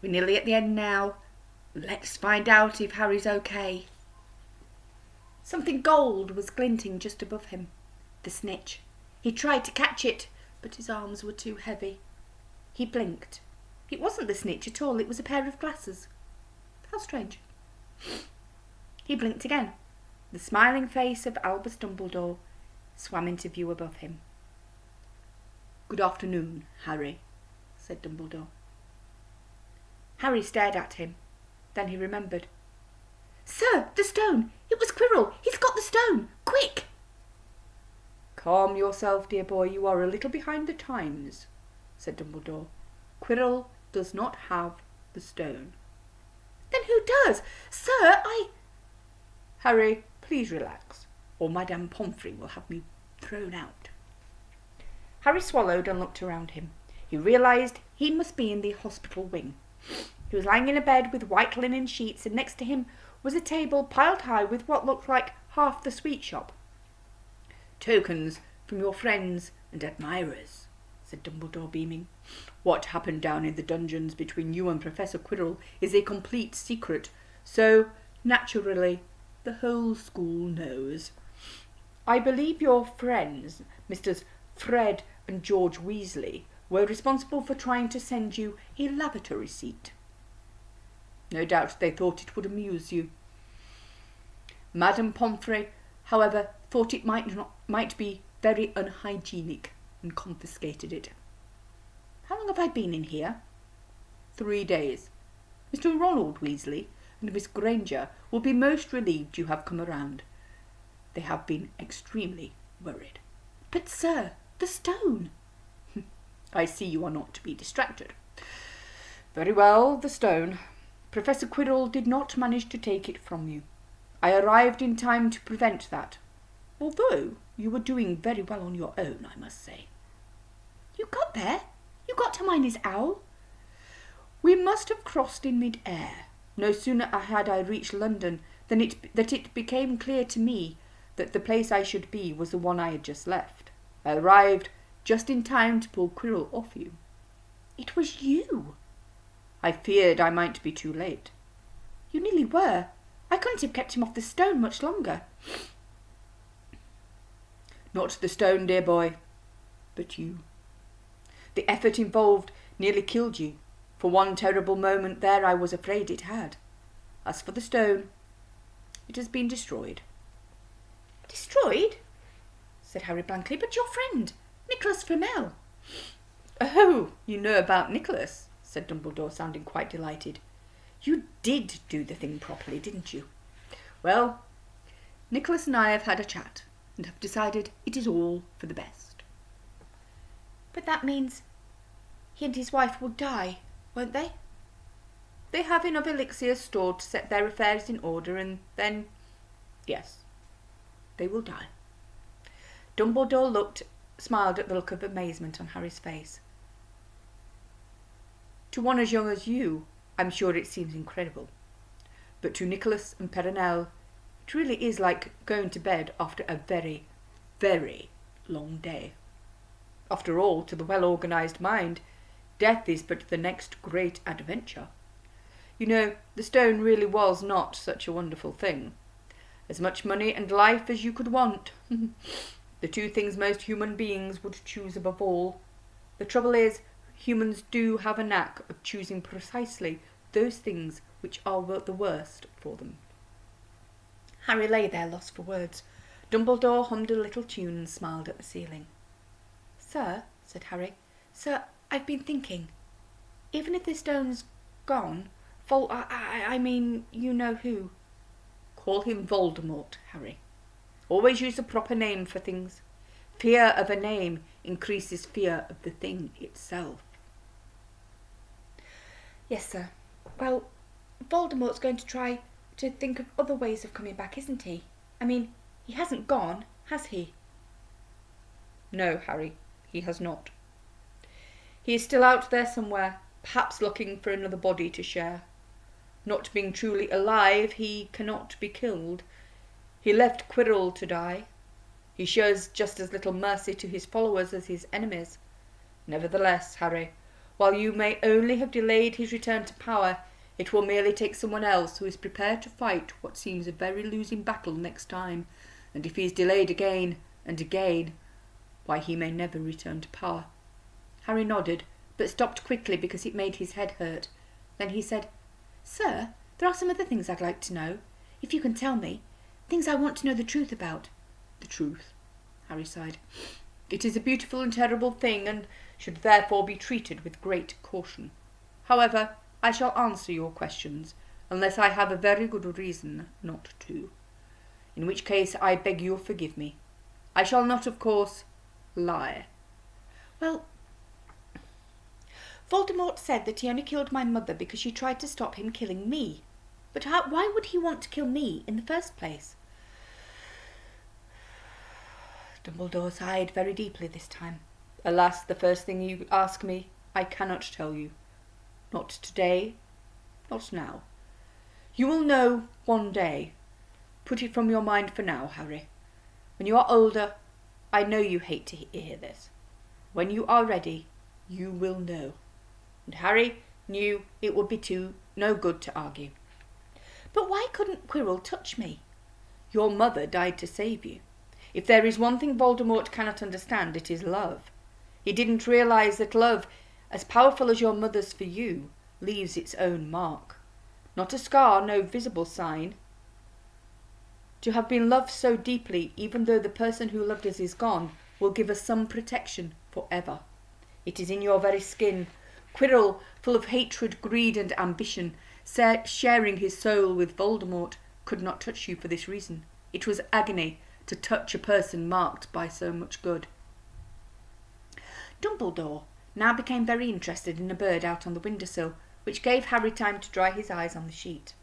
We're nearly at the end now. Let's find out if Harry's okay. Something gold was glinting just above him. The snitch. He tried to catch it, but his arms were too heavy. He blinked. It wasn't the snitch at all, it was a pair of glasses. How strange. He blinked again. The smiling face of Albus Dumbledore swam into view above him. "Good afternoon, Harry," said Dumbledore. Harry stared at him. Then he remembered. "Sir, the stone! It was Quirrel! He's got the stone! Quick!" "Calm yourself, dear boy. You are a little behind the times," said Dumbledore. "Quirrel does not have the stone." "Then who does? Sir, Harry, please relax, or Madame Pomfrey will have me thrown out." Harry swallowed and looked around him. He realised he must be in the hospital wing. He was lying in a bed with white linen sheets, and next to him was a table piled high with what looked like half the sweet shop. "Tokens from your friends and admirers," said Dumbledore, beaming. "What happened down in the dungeons between you and Professor Quirrell is a complete secret, so, naturally, the whole school knows. I believe your friends, Messrs. Fred and George Weasley, were responsible for trying to send you a lavatory seat. No doubt they thought it would amuse you. Madame Pomfrey, however, thought it might be very unhygienic and confiscated it. How long have I been in here?" 3 days. Mr. Ronald Weasley and Miss Granger will be most relieved you have come around. They have been extremely worried." "But, sir, the stone." "I see you are not to be distracted. Very well, the stone. Professor Quirrell did not manage to take it from you. I arrived in time to prevent that, although you were doing very well on your own, I must say." "You got there? You got to Hermione's owl?" "We must have crossed in mid-air. No sooner had I reached London than it became clear to me that the place I should be was the one I had just left. I arrived just in time to pull Quirrell off you." "It was you?" "I feared I might be too late." "You nearly were. I couldn't have kept him off the stone much longer." "Not the stone, dear boy, but you. The effort involved nearly killed you. For one terrible moment there I was afraid it had. As for the stone, it has been destroyed." "Destroyed?" said Harry blankly. "But your friend, Nicholas Flamel." "Oh, you know about Nicholas," said Dumbledore, sounding quite delighted. "You did do the thing properly, didn't you? Well, Nicholas and I have had a chat, and have decided it is all for the best." "But that means he and his wife will die, won't they?" "They have enough elixir stored to set their affairs in order, and then, yes, they will die." Dumbledore smiled at the look of amazement on Harry's face. "To one as young as you, I'm sure it seems incredible. But to Nicholas and Perenelle, it really is like going to bed after a very, very long day. After all, to the well-organised mind, death is but the next great adventure. You know, the stone really was not such a wonderful thing. As much money and life as you could want. The two things most human beings would choose above all. The trouble is, humans do have a knack of choosing precisely those things which are the worst for them." Harry lay there lost for words. Dumbledore hummed a little tune and smiled at the ceiling. "Sir," said Harry, "sir, I've been thinking. Even if the stone's gone, I mean, you know who." "Call him Voldemort, Harry. Always use the proper name for things. Fear of a name increases fear of the thing itself." "Yes, sir. Well, Voldemort's going to try to think of other ways of coming back, isn't he? I mean, he hasn't gone, has he?" "No, Harry, he has not. He is still out there somewhere, perhaps looking for another body to share. Not being truly alive, he cannot be killed. He left Quirrell to die. He shows just as little mercy to his followers as his enemies. Nevertheless, Harry, While you may only have delayed his return to power, it will merely take someone else who is prepared to fight what seems a very losing battle next time. And if he is delayed again and again, why, he may never return to power." Harry nodded, but stopped quickly because it made his head hurt. Then he said, "Sir, there are some other things I'd like to know, if you can tell me. Things I want to know the truth about." "The truth," Harry sighed. "It is a beautiful and terrible thing, and should therefore be treated with great caution. However, I shall answer your questions, unless I have a very good reason not to. In which case I beg you'll forgive me. I shall not, of course, lie." "Well, Voldemort said that he only killed my mother because she tried to stop him killing me. But why would he want to kill me in the first place?" Dumbledore sighed very deeply this time. "Alas, the first thing you ask me, I cannot tell you. Not today, not now. You will know one day. Put it from your mind for now, Harry. When you are older, I know you hate to hear this. When you are ready, you will know." And Harry knew it would be no good to argue. "But why couldn't Quirrell touch me?" "Your mother died to save you. If there is one thing Voldemort cannot understand, it is love. He didn't realise that love, as powerful as your mother's for you, leaves its own mark. Not a scar, no visible sign. To have been loved so deeply, even though the person who loved us is gone, will give us some protection forever. It is in your very skin. Quirrell, full of hatred, greed and ambition, sharing his soul with Voldemort, could not touch you for this reason. It was agony to touch a person marked by so much good." Dumbledore now became very interested in a bird out on the windowsill, which gave Harry time to dry his eyes on the sheet.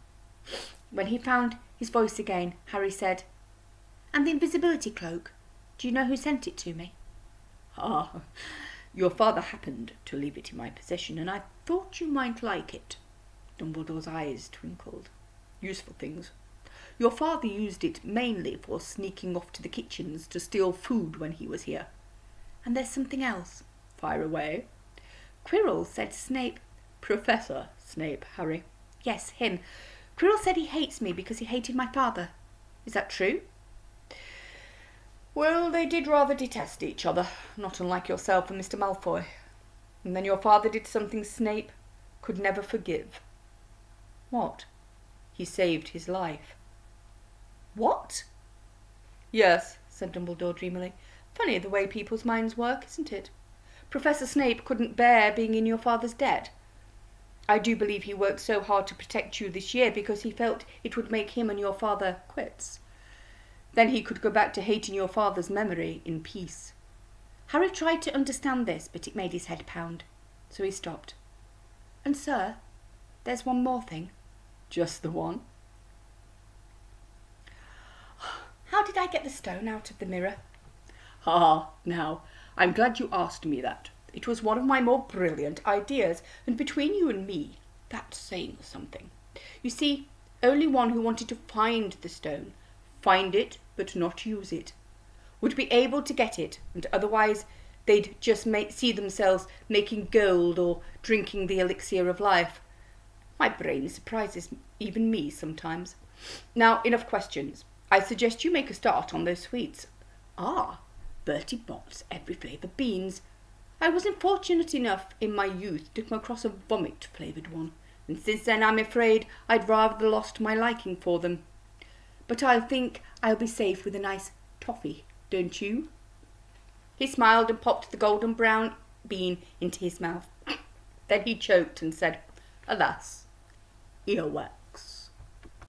When he found his voice again, Harry said, "And the invisibility cloak, do you know who sent it to me?" "Ah, your father happened to leave it in my possession, and I thought you might like it." Dumbledore's eyes twinkled. "Useful things. Your father used it mainly for sneaking off to the kitchens to steal food when he was here." "And there's something else." "Fire away." "Quirrell said Snape—" "Professor Snape, Harry." "Yes, him. Quirrell said he hates me because he hated my father. Is that true?" "Well, they did rather detest each other, not unlike yourself and Mr. Malfoy. And then your father did something Snape could never forgive." "What?" "He saved his life." "What?" "Yes," said Dumbledore dreamily. "Funny the way people's minds work, isn't it? Professor Snape couldn't bear being in your father's debt. I do believe he worked so hard to protect you this year because he felt it would make him and your father quits. Then he could go back to hating your father's memory in peace." Harry tried to understand this, but it made his head pound. So he stopped. "And sir, there's one more thing." "Just the one?" "How did I get the stone out of the mirror?" "Ah, now, I'm glad you asked me that. It was one of my more brilliant ideas, and between you and me, that's saying something. You see, only one who wanted to find the stone, find it but not use it, would be able to get it, and otherwise they'd just see themselves making gold or drinking the elixir of life. My brain surprises even me sometimes. Now, enough questions. I suggest you make a start on those sweets." "Ah, Bertie Bott's every flavour beans. I wasn't fortunate enough in my youth to come across a vomit-flavoured one, and since then I'm afraid I'd rather lost my liking for them. But I think I'll be safe with a nice toffee, don't you?" He smiled and popped the golden brown bean into his mouth. Then he choked and said, "Alas, earwax."